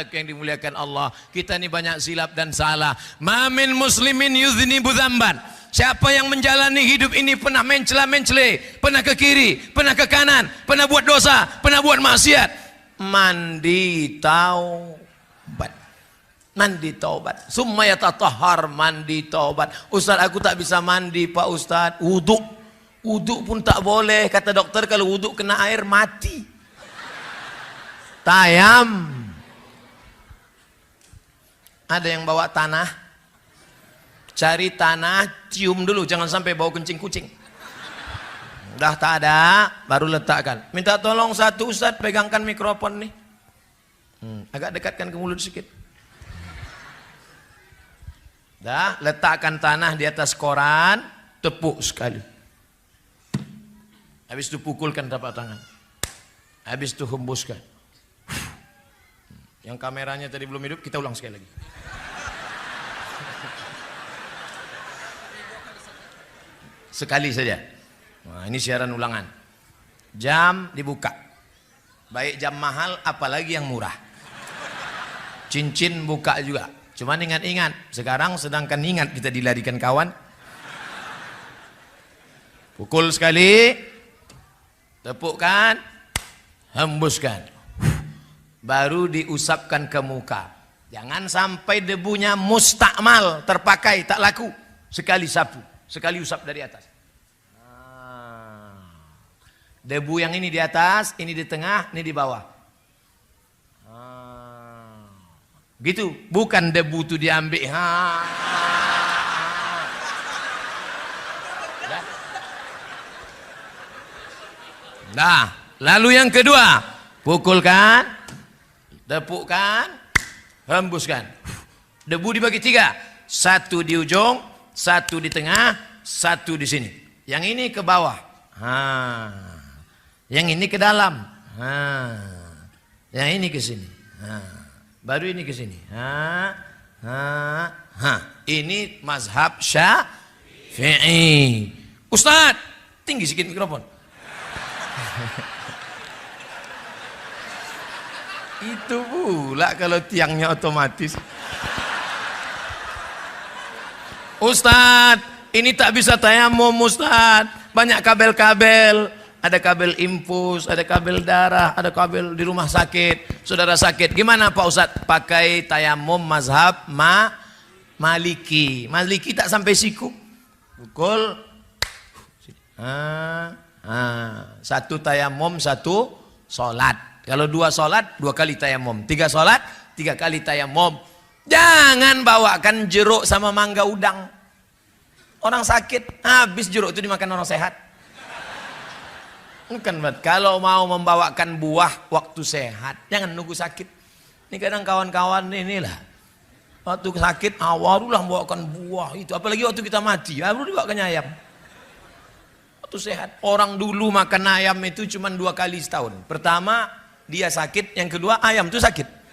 saudaraku yang dimuliakan Allah, kita ini banyak silap dan salah. Ma min muslimin yudhnibu dzamban. Siapa yang menjalani hidup ini pernah mencela-mencele, pernah ke kiri, pernah ke kanan, pernah buat dosa, pernah buat maksiat, mandi taubat. Mandi taubat. Summa yatatahhar, mandi taubat. Ustaz, aku tak bisa mandi Pak Ustaz. Wuduk pun tak boleh. Kata dokter kalau wuduk kena air mati. Tayam. Ada yang bawa tanah. Cari tanah, cium dulu, jangan sampai bau kencing kucing. Udah tak ada, baru letakkan. Minta tolong satu Ustaz, pegangkan mikrofon nih. Agak dekatkan ke mulut sedikit. Dah, letakkan tanah di atas koran, tepuk sekali. Habis itu pukulkan telapak tangan. Habis itu hembuskan. Yang kameranya tadi belum hidup, kita ulang sekali lagi. Sekali saja. Nah, ini siaran ulangan. Jam dibuka. Baik jam mahal, apalagi yang murah. Cincin buka juga. Cuman ingat-ingat, sekarang sedangkan ingat kita dilarikan kawan. Pukul sekali, tepukkan, hembuskan. Baru diusapkan ke muka. Jangan sampai debunya mustakmal, terpakai, tak laku. Sekali sapu, sekali usap dari atas. Debu yang ini di atas, ini di tengah, ini di bawah. Gitu, bukan debu itu diambil. Nah, lalu yang kedua, pukulkan, tepukkan, hembuskan. Debu dibagi 3, 1 di ujung, 1 di tengah, 1 di sini. Yang ini ke bawah, yang ini ke dalam, yang ini ke sini. Baru ini ke sini. Ini mazhab Syafi'i. Ustaz, tinggi sedikit mikrofon. Itu pula kalau tiangnya otomatis. Ustaz, ini tak bisa tayamum Ustaz. Banyak kabel-kabel. Ada kabel infus, ada kabel darah, ada kabel di rumah sakit. Saudara sakit, gimana Pak Ustadz? Pakai tayamum mazhab Maliki. Maliki tak sampai siku. Pukul. Satu tayamum, satu sholat. Kalau 2 sholat, 2 kali tayamum. 3 sholat, 3 kali tayamum. Jangan bawakan jeruk sama mangga udang. Orang sakit, habis jeruk itu dimakan orang sehat. Bukan, kalau mau membawakan buah waktu sehat, jangan nunggu sakit. Ini kadang kawan-kawan inilah, waktu sakit barulah membawakan buah itu. Apalagi waktu kita mati, baru dibawakan ayam. Waktu sehat, orang dulu makan ayam itu cuma 2 kali setahun. Pertama dia sakit, yang kedua ayam itu sakit.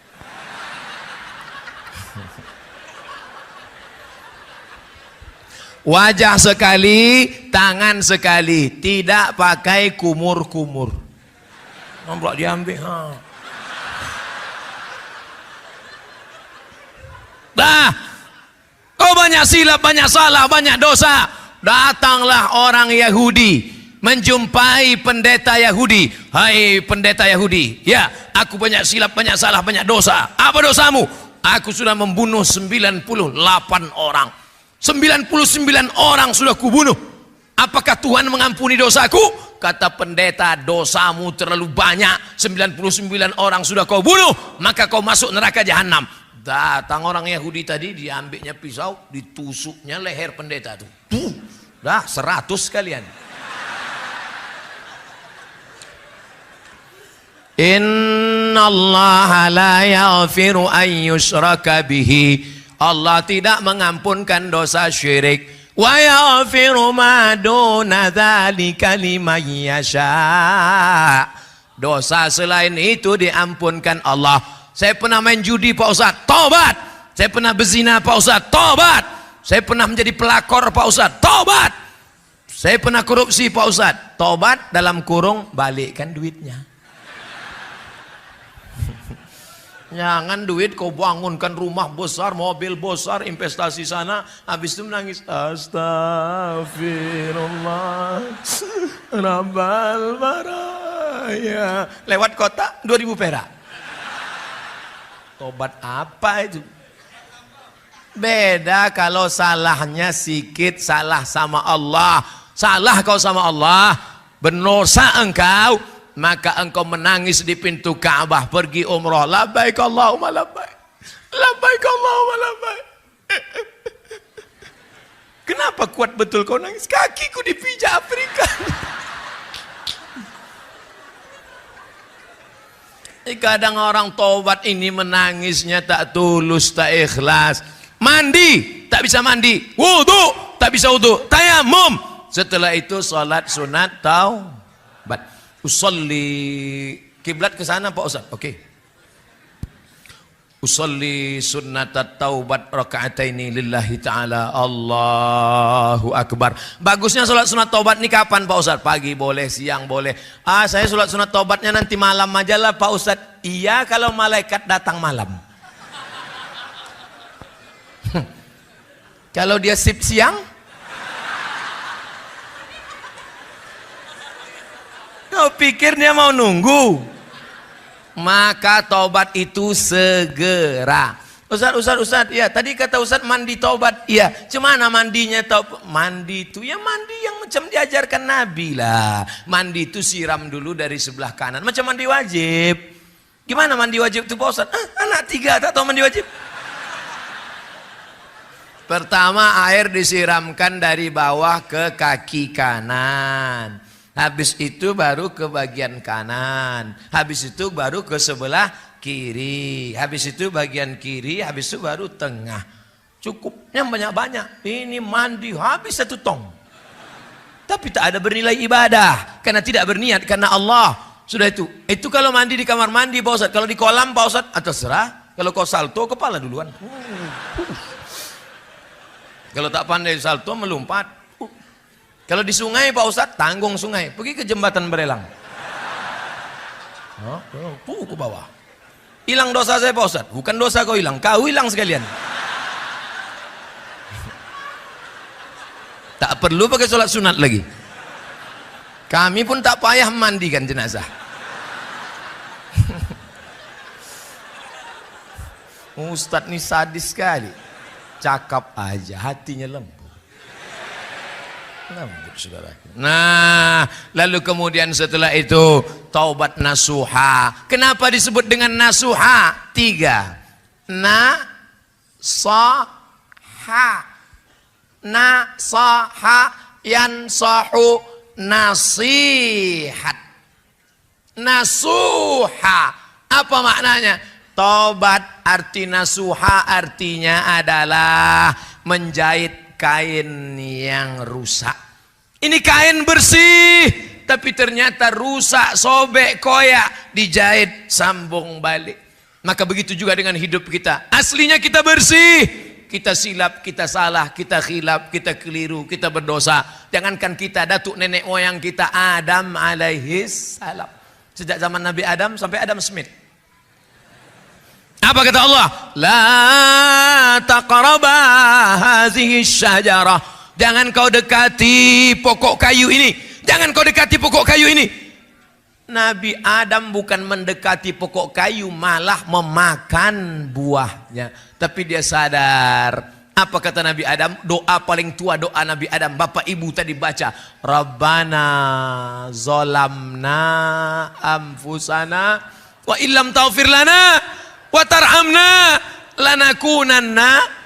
Wajah sekali, tangan sekali, tidak pakai kumur-kumur. Nampak diambil. Dah, kau banyak silap, banyak salah, banyak dosa. Datanglah orang Yahudi menjumpai pendeta Yahudi. Hai pendeta Yahudi, ya, aku banyak silap, banyak salah, banyak dosa. Apa dosamu? Aku sudah membunuh 98 orang. 99 orang sudah kubunuh. Apakah Tuhan mengampuni dosaku? Kata pendeta, dosamu terlalu banyak. 99 orang sudah kau bunuh, maka kau masuk neraka jahanam. Datang orang Yahudi tadi, diambilnya pisau, ditusuknya leher pendeta tuh. Dah 100 sekalian. Innallaha la yaghfiru an yushraka bihi. Allah tidak mengampunkan dosa syirik. Wa yaghfiru ma duna dzalika liman yasha. Dosa selain itu diampunkan Allah. Saya pernah main judi Pak Ustaz, tobat. Saya pernah berzina Pak Ustaz, tobat. Saya pernah menjadi pelakor Pak Ustaz, tobat. Saya pernah korupsi Pak Ustaz, tobat dalam kurung balikkan duitnya. Jangan duit kau bangunkan rumah besar, mobil besar, investasi sana, habis itu menangis. Astagfirullah, Rabbal baraya. Lewat kota 2000 perak. Tobat apa itu? Beda kalau salahnya sikit, salah sama Allah. Salah kau sama Allah, berdosa engkau, maka engkau menangis di pintu Ka'bah pergi umrah. Labbaik Allahumma labbaik. Labbaik Allahumma labbaik. Kenapa kuat betul kau nangis? Kakiku dipijak Afrika. Kadang orang tobat ini menangisnya tak tulus, tak ikhlas. Mandi, tak bisa mandi. Wudu, tak bisa wudu. Tayamum. Setelah itu salat sunat taubat. Usolli, kiblat ke sana Pak Ustaz. Oke. Usolli sunnatat taubat raka'ataini lillahi ta'ala. Allahu akbar. Bagusnya salat sunat taubat ini kapan Pak Ustaz? Pagi boleh, siang boleh. Saya salat sunat taubatnya nanti malam aja lah Pak Ustaz. Iya, kalau malaikat datang malam. Kalau dia sip siang, kau pikir dia mau nunggu? Maka taubat itu segera. Ustaz, ya tadi kata Ustaz mandi taubat. Iya, cemana mandinya taubat? Mandi itu ya mandi yang macam diajarkan Nabi lah. Mandi itu siram dulu dari sebelah kanan, macam mandi wajib. Gimana mandi wajib itu Pak Ustaz? Anak 3 tak tahu mandi wajib. Pertama air disiramkan dari bawah ke kaki kanan. Habis itu baru ke bagian kanan. Habis itu baru ke sebelah kiri. Habis itu bagian kiri. Habis itu baru tengah. Cukupnya banyak-banyak. Ini mandi habis 1 tong. Tapi tak ada bernilai ibadah. Karena tidak berniat karena Allah. Sudah itu. Itu kalau mandi di kamar mandi Pak Ustaz. Kalau di kolam Pak Ustaz, terserah. Kalau kau salto kepala duluan. Kalau tak pandai salto melompat. Kalau di sungai Pak Ustadz, tanggung sungai, pergi ke jembatan Berelang. Ke bawah. Hilang dosa saya Pak Ustadz, bukan dosa kau hilang, kau hilang sekalian. Tak perlu pakai sholat sunat lagi. Kami pun tak payah mandikan jenazah. Ustadz ini sadis sekali. Cakap aja, hatinya lembut. Lembut saudara. Nah, lalu kemudian setelah itu taubat nasuha. Kenapa disebut dengan nasuha? 3. Nasaha. Nasaha yansahu nasihat. Nasuha. Apa maknanya? Taubat arti nasuha artinya adalah menjahit kain yang rusak. Ini kain bersih, tapi ternyata rusak, sobek, koyak, dijahit, sambung balik. Maka begitu juga dengan hidup kita. Aslinya kita bersih, kita silap, kita salah, kita khilaf, kita keliru, kita berdosa. Jangankan kita, datuk nenek moyang kita Adam alaihis salam. Sejak zaman Nabi Adam sampai Adam Smith. Apa kata Allah? La taqraba hazihi syajarah. Jangan kau dekati pokok kayu ini. Jangan kau dekati pokok kayu ini. Nabi Adam bukan mendekati pokok kayu, malah memakan buahnya. Tapi dia sadar. Apa kata Nabi Adam? Doa paling tua, doa Nabi Adam. Bapak ibu tadi baca. Rabbana zolamna anfusana wa illam taufir lana wa tarhamna lanakunanna.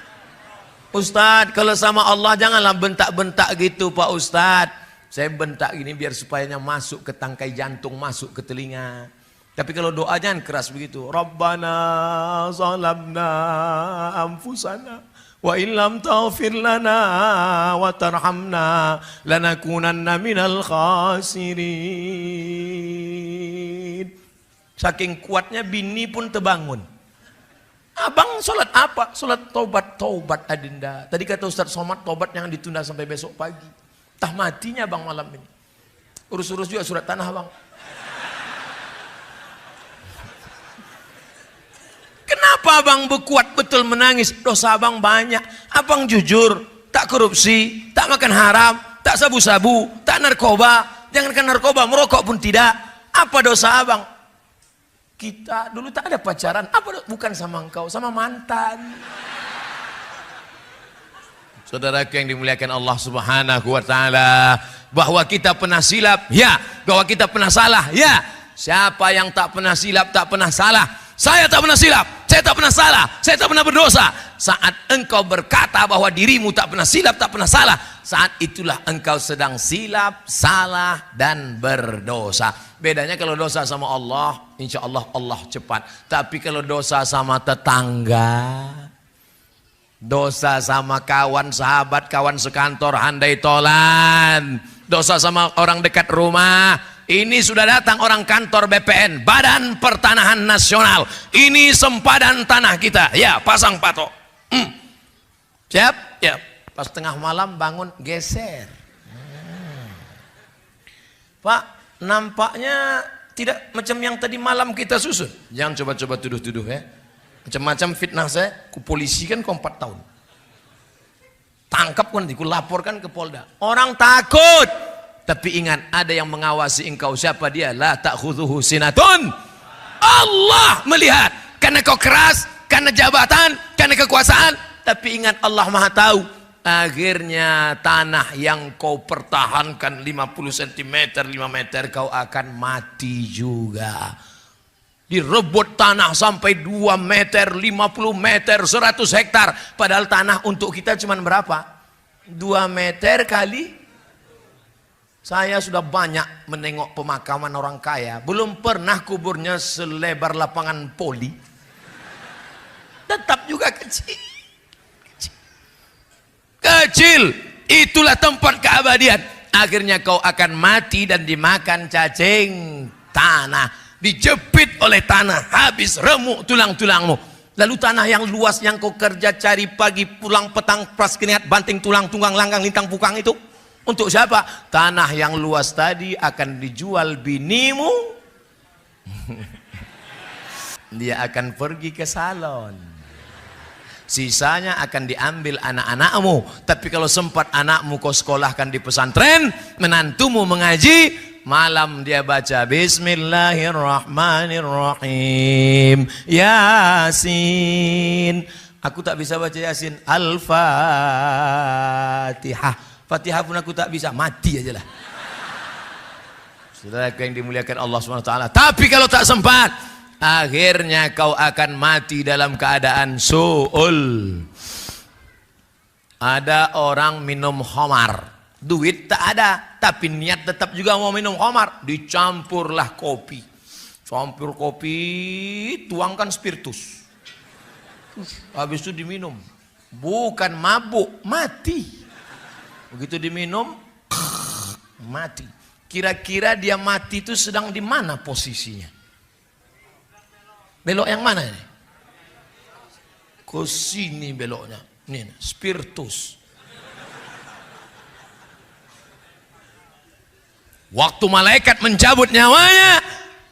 Ustadz, kalau sama Allah janganlah bentak-bentak gitu Pak Ustadz. Saya bentak gini biar supayanya masuk ke tangkai jantung, masuk ke telinga. Tapi kalau doa jangan keras begitu. Rabbana zalamna anfusana wa illam taghfir lana wa tarhamna lanakunanna minal khasirin. Saking kuatnya bini pun terbangun. Abang sholat apa? Sholat taubat. Taubat adinda. Tadi kata Ustaz Somad, taubat yang ditunda sampai besok pagi. Tah matinya bang malam ini. Urus-urus juga surat tanah bang. Apa abang berkuat betul menangis? Dosa abang banyak. Abang jujur, tak korupsi, tak makan haram, tak sabu-sabu, tak narkoba. Jangankan narkoba, merokok pun tidak. Apa dosa abang? Kita dulu tak ada pacaran. Bukan sama engkau, sama mantan. Saudaraku yang dimuliakan Allah Subhanahu wa taala, bahwa kita pernah silap, ya. Bahwa kita pernah salah, ya. Siapa yang tak pernah silap, tak pernah salah? Saya tak pernah silap, saya tak pernah salah, saya tak pernah berdosa. Saat engkau berkata bahwa dirimu tak pernah silap, tak pernah salah, saat itulah engkau sedang silap, salah, dan berdosa. Bedanya kalau dosa sama Allah, insya Allah Allah cepat. Tapi kalau dosa sama tetangga, dosa sama kawan, sahabat, kawan sekantor, handai tolan, dosa sama orang dekat rumah, ini sudah datang orang kantor BPN, Badan Pertanahan Nasional, ini sempadan tanah kita, ya pasang patok. Siap? Ya. Pas tengah malam bangun geser. Pak, nampaknya tidak macam yang tadi malam kita susun. Jangan coba-coba tuduh-tuduh ya. Macam-macam fitnah saya, ku polisi kan 4 tahun. Tangkap kan, ku laporkan ke Polda. Orang takut. Tapi ingat, ada yang mengawasi engkau. Siapa dia? La ta'khudhuhu sinatun. Allah melihat. Karena kau keras, karena jabatan, karena kekuasaan. Tapi ingat, Allah Maha tahu. Akhirnya tanah yang kau pertahankan 50 cm, 5 meter, kau akan mati juga. Direbut tanah sampai 2 meter, 50 meter, 100 hektar. Padahal tanah untuk kita cuma berapa? 2 meter kali. Saya sudah banyak menengok pemakaman orang kaya. Belum pernah kuburnya selebar lapangan poli. Tetap juga kecil. Kecil. Itulah tempat keabadian. Akhirnya kau akan mati dan dimakan cacing tanah. Dijepit oleh tanah. Habis remuk tulang-tulangmu. Lalu tanah yang luas yang kau kerja cari pagi pulang petang pas keringat banting tulang tunggang langgang lintang pukang itu. Untuk siapa? Tanah yang luas tadi akan dijual binimu. Dia akan pergi ke salon. Sisanya akan diambil anak-anakmu. Tapi kalau sempat anakmu kau sekolahkan di pesantren, menantumu mengaji, malam dia baca Bismillahirrahmanirrahim, Yasin. Aku tak bisa baca Yasin. Al-Fatihah. Fatihah pun aku tak bisa, mati aja lah. Saudara yang dimuliakan Allah SWT. Tapi kalau tak sempat, akhirnya kau akan mati dalam keadaan su'ul. Ada orang minum khamar, duit tak ada, tapi niat tetap juga mau minum khamar. Dicampurlah kopi. Campur kopi, tuangkan spiritus. Habis itu diminum. Bukan mabuk, mati. Begitu diminum, mati. Kira-kira dia mati itu sedang di mana posisinya? Belok yang mana ini? Ke sini beloknya. Ini spiritus. Waktu malaikat mencabut nyawanya,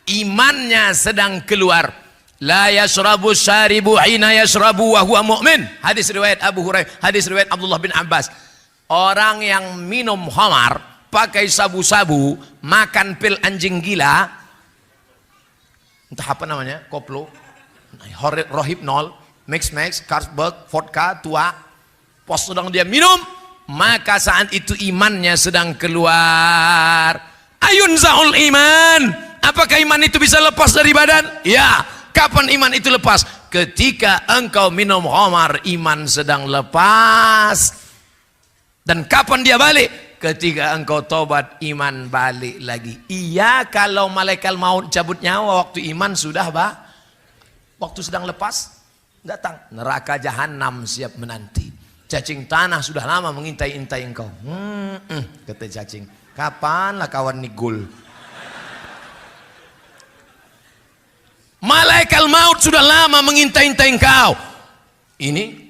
imannya sedang keluar. La yashrabu syaribu hina yashrabu wa huwa mu'min. Hadis riwayat Abu Hurairah, hadis riwayat Abdullah bin Abbas. Orang yang minum khamar, pakai sabu-sabu, makan pil anjing gila, entah apa namanya, koplo, rohypnol, mix, Carlsberg, vodka, tua, pos sedang dia minum, maka saat itu imannya sedang keluar. Ayun zahul iman. Apakah iman itu bisa lepas dari badan? Ya. Kapan iman itu lepas? Ketika engkau minum khamar, iman sedang lepas. Dan kapan dia balik? Ketika engkau tobat, iman balik lagi. Iya, kalau malaikat maut cabut nyawa waktu iman sudah waktu sedang lepas, datang neraka jahanam siap menanti. Cacing tanah sudah lama mengintai-intai engkau. Kata cacing, kapanlah kawan nigul? Malaikat maut sudah lama mengintai-intai engkau. Ini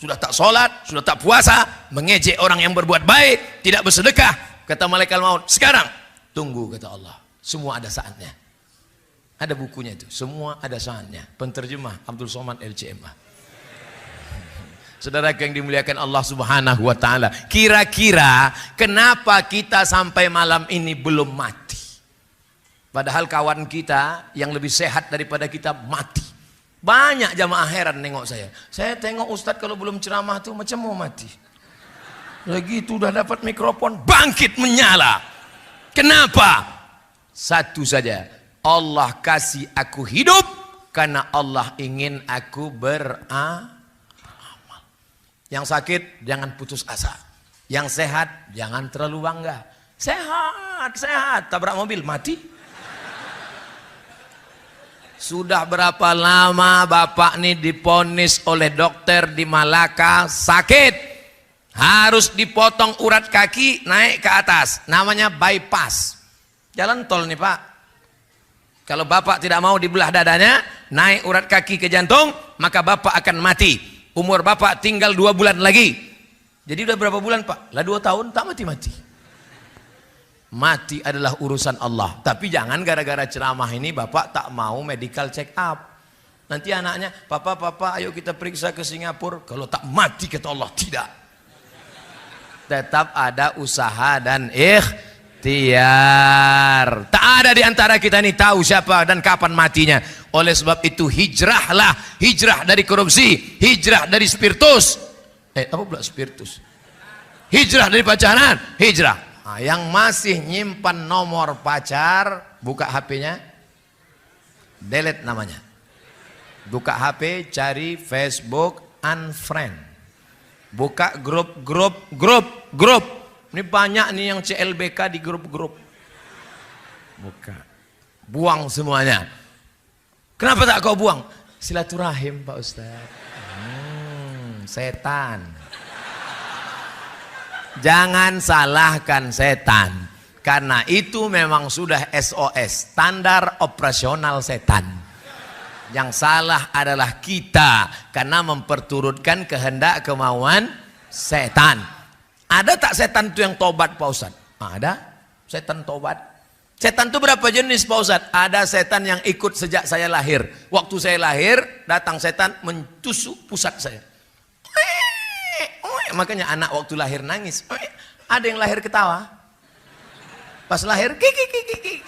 sudah tak sholat, sudah tak puasa, mengejek orang yang berbuat baik, tidak bersedekah. Kata malaikat maut, sekarang tunggu, kata Allah, semua ada saatnya. Ada bukunya itu, semua ada saatnya. Penterjemah Abdul Somad LCMA. Saudara yang dimuliakan Allah Subhanahu wa taala, kira-kira kenapa kita sampai malam ini belum mati? Padahal kawan kita yang lebih sehat daripada kita mati. Banyak jamaah heran nengok saya. Saya tengok Ustadz kalau belum ceramah tuh macam mau mati. Lagi itu udah dapat mikrofon, bangkit menyala. Kenapa? Satu saja, Allah kasih aku hidup karena Allah ingin aku beramal. Yang sakit jangan putus asa. Yang sehat jangan terlalu bangga. Sehat, tabrak mobil mati. Sudah berapa lama bapak ini diponis oleh dokter di Malaka sakit. Harus dipotong urat kaki naik ke atas. Namanya bypass. Jalan tol nih pak. Kalau bapak tidak mau dibelah dadanya, naik urat kaki ke jantung, maka bapak akan mati. Umur bapak tinggal 2 bulan lagi. Jadi udah berapa bulan pak? Lah 2 tahun tak mati-mati. Mati adalah urusan Allah. Tapi jangan gara-gara ceramah ini bapak tak mau medical check up. Nanti anaknya, papa ayo kita periksa ke Singapura. Kalau tak mati kata Allah, tidak. Tetap ada usaha dan ikhtiar. Tak ada di antara kita ini tahu siapa dan kapan matinya. Oleh sebab itu hijrahlah, hijrah dari korupsi, hijrah dari spiritus. Apa pula spiritus? Hijrah dari pacaran, hijrah. Nah, yang masih nyimpan nomor pacar, buka HP-nya, delete namanya. Buka HP, cari Facebook, unfriend. Buka grup. Ini banyak nih yang CLBK di grup-grup. Buka. Buang semuanya. Kenapa tak kau buang? Silaturahim Pak Ustaz. Setan. Jangan salahkan setan. Karena itu memang sudah SOS. Standar operasional setan. Yang salah adalah kita. Karena memperturutkan kehendak kemauan setan. Ada tak setan itu yang tobat Pak Ustaz? Ada. Setan tobat. Setan itu berapa jenis Pak Ustaz? Ada setan yang ikut sejak saya lahir. Waktu saya lahir, datang setan mentusuk pusat saya. Makanya anak waktu lahir nangis. Ada yang lahir ketawa. Pas lahir, kiki.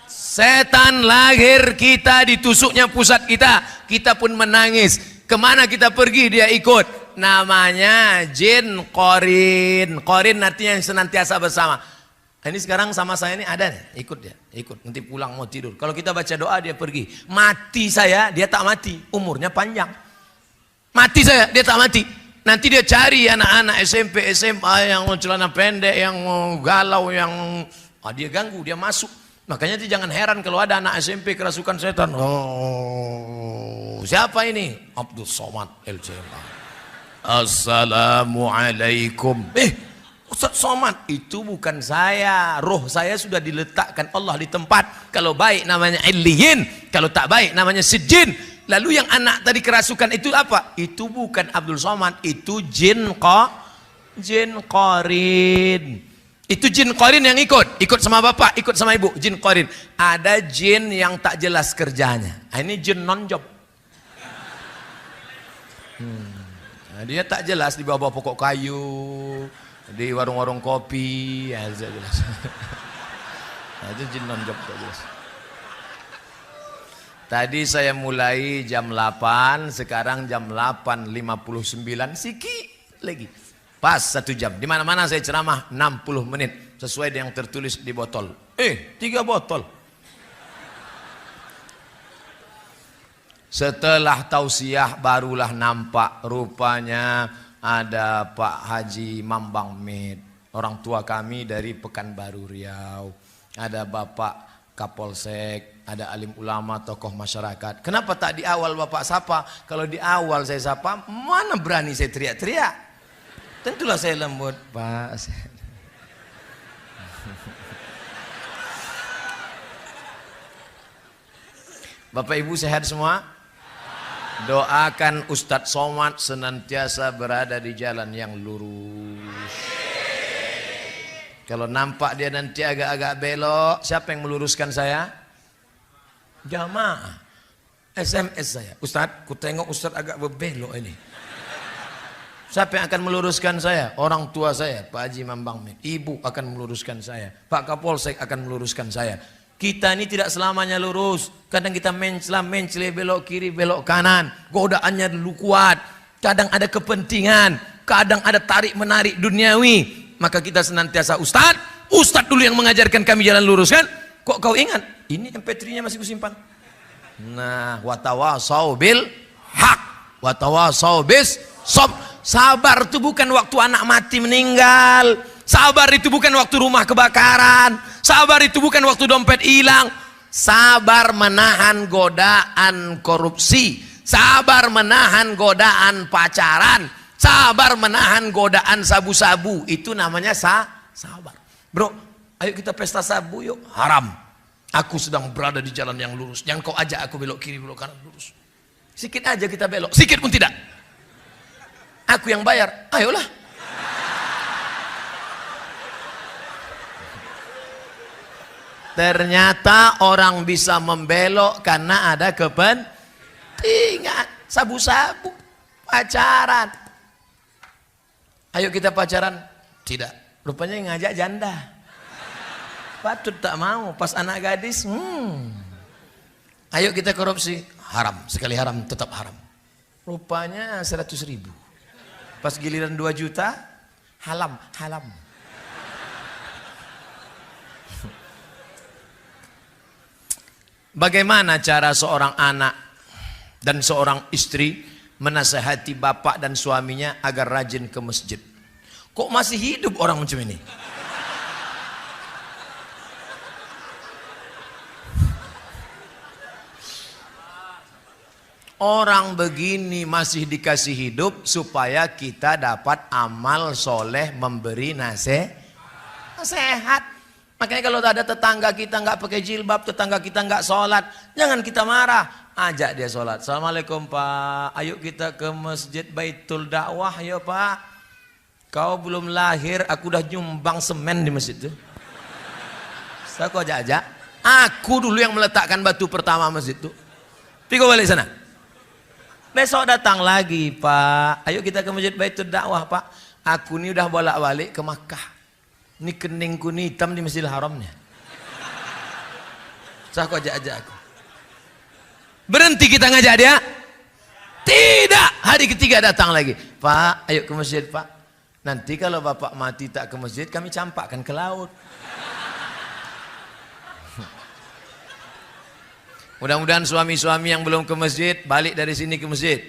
Setan lahir kita, ditusuknya pusat kita. Kita pun menangis. Kemana kita pergi dia ikut. Namanya jin qorin. Qorin artinya yang senantiasa bersama. Ini sekarang sama saya ini ada nih, ikut dia, ikut. Nanti pulang mau tidur. Kalau kita baca doa dia pergi. Mati saya, dia tak mati. Umurnya panjang. Mati saya, dia tak mati. Nanti dia cari anak-anak SMP, SMA yang celana pendek, yang galau, yang dia ganggu, dia masuk. Makanya jangan heran kalau ada anak SMP kerasukan setan. Oh, siapa ini? Abdul Somad LCMA. Assalamualaikum. Ustaz Somad, itu bukan saya. Roh saya sudah diletakkan Allah di tempat. Kalau baik namanya Illiyin, kalau tak baik namanya Sijin. Lalu yang anak tadi kerasukan itu apa? Itu bukan Abdul Somad, itu jin qorin. Itu jin qorin yang ikut sama bapak, ikut sama ibu, jin qorin. Ada jin yang tak jelas kerjanya. Ini jin non-job. Dia tak jelas di bawah pokok kayu, di warung-warung kopi, ya jelas. Itu jin non-job tak jelas. Tadi saya mulai jam 8, sekarang jam 8.59, sikit lagi. Pas 1 jam. Di mana-mana saya ceramah 60 menit sesuai dengan yang tertulis di botol. 3 botol. Setelah tausiah barulah nampak rupanya ada Pak Haji Mambang Med, orang tua kami dari Pekanbaru Riau. Ada Bapak Kapolsek, ada alim ulama, tokoh masyarakat. Kenapa tak di awal Bapak sapa? Kalau di awal saya sapa, mana berani saya teriak-teriak? Tentulah saya lembut, Pak. Bapak Ibu sehat semua? Doakan Ustadz Somad senantiasa berada di jalan yang lurus. Kalau nampak dia nanti agak-agak belok, siapa yang meluruskan saya? Jamaah. SMS saya. Ustadz, ku tengok Ustadz agak berbelok ini. Siapa yang akan meluruskan saya? Orang tua saya, Pak Haji Mambang Min. Ibu akan meluruskan saya. Pak Kapolsek akan meluruskan saya. Kita ini tidak selamanya lurus. Kadang kita mencela, belok kiri, belok kanan. Godaannya dulu kuat. Kadang ada kepentingan. Kadang ada tarik-menarik duniawi. Maka kita senantiasa Ustadz dulu yang mengajarkan kami jalan lurus kan? Kok kau ingat? Ini MP3-nya masih kusimpan. Nah, watawasau bil hak, watawasau bis sob. Sabar itu bukan waktu anak mati meninggal. Sabar itu bukan waktu rumah kebakaran. Sabar itu bukan waktu dompet hilang. Sabar menahan godaan korupsi. Sabar menahan godaan pacaran. Sabar menahan godaan sabu-sabu. Itu namanya sabar. Bro, ayo kita pesta sabu yuk. Haram. Aku sedang berada di jalan yang lurus. Jangan kau ajak aku belok kiri, belok kanan, lurus. Sikit aja kita belok. Sikit pun tidak. Aku yang bayar. Ayolah. Ternyata orang bisa membelok karena ada kepentingan. Sabu-sabu. Pacaran. Ayo kita pacaran. Tidak. Rupanya yang ngajak janda. Patut tak mau. Pas anak gadis. Ayo kita korupsi. Haram. Sekali haram tetap haram. Rupanya 100.000. Pas giliran 2 juta. Halam. Bagaimana cara seorang anak dan seorang istri menasehati bapak dan suaminya agar rajin ke masjid? Kok masih hidup orang macam ini? Orang begini masih dikasih hidup supaya kita dapat amal soleh memberi nasihat. Makanya kalau ada tetangga kita nggak pakai jilbab, tetangga kita nggak sholat, jangan kita marah. Ajak dia sholat. Assalamualaikum Pak, ayo kita ke masjid Baitul Dakwah ya Pak. Kau belum lahir, aku udah nyumbang semen di masjid itu. Saya kok ajak. Aku dulu yang meletakkan batu pertama masjid itu. Tiga balik sana. Besok datang lagi Pak, ayo kita ke masjid Baitul Dakwah Pak. Aku ini udah bolak-balik ke Makkah. Ini keningku nih hitam di Masjidil Haramnya. Saya kok ajak aku. Berhenti kita ngajak dia? Tidak. Hari ketiga datang lagi. Pak, ayo ke masjid Pak. Nanti kalau bapak mati tak ke masjid, kami campakkan ke laut. Mudah-mudahan suami-suami yang belum ke masjid, balik dari sini ke masjid.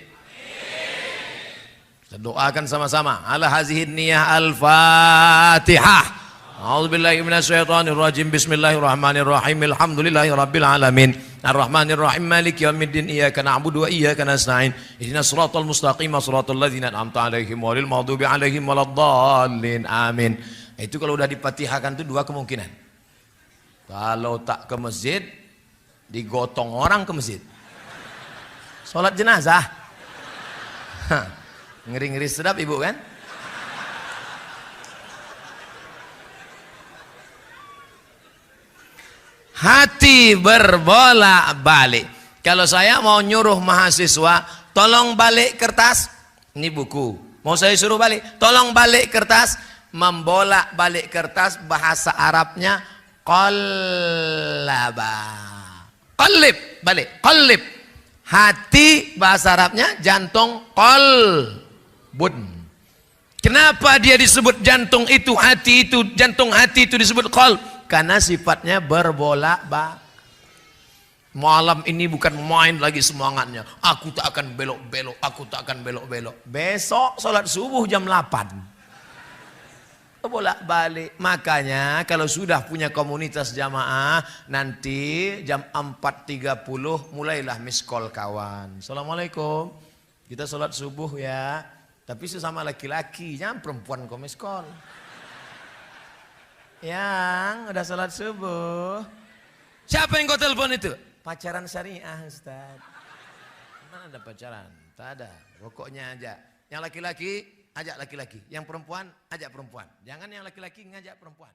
Kita doakan sama-sama. Ala hazihin niyah al-fatihah. A'udzubillahi minasyaitonirrajim. Bismillahirrahmanirrahim. Alhamdulillahirabbil alamin. Ar-Rahmanir-Rahim. Maliki yaumiddin. Iyyaka na'budu wa iyyaka nasta'in. Ihdinas siratal mustaqim. Shiratal ladzina an'amta 'alaihim ghairil maghdubi 'alaihim waladdallin. Amin. Itu kalau udah dipatihahkan itu 2 kemungkinan. Kalau tak ke masjid, digotong orang ke masjid. Salat jenazah. Ngeri-ngeri sedap ibu kan? Hati berbolak-balik. Kalau saya mau nyuruh mahasiswa, tolong balik kertas. Ini buku. Mau saya suruh balik, tolong balik kertas. Membolak-balik kertas bahasa Arabnya qallaba. Qallib, balik. Qallib. Hati bahasa Arabnya jantung qalbun. Kenapa dia disebut jantung itu, hati itu, jantung hati itu disebut qalb? Karena sifatnya berbolak-balik. Malam ini bukan main lagi semangatnya. Aku tak akan belok-belok, aku tak akan belok-belok. Besok sholat subuh jam 8. Bolak-balik. Makanya kalau sudah punya komunitas jamaah, nanti jam 4.30 mulailah miss call kawan. Assalamualaikum. Kita sholat subuh ya. Tapi sesama laki-laki, jangan perempuan kok miss call. Yang udah sholat subuh. Siapa yang kau telepon itu? Pacaran syariah Ustaz. Mana ada pacaran? Tak ada. Pokoknya aja. Yang laki-laki ajak laki-laki, yang perempuan ajak perempuan. Jangan yang laki-laki ngajak perempuan.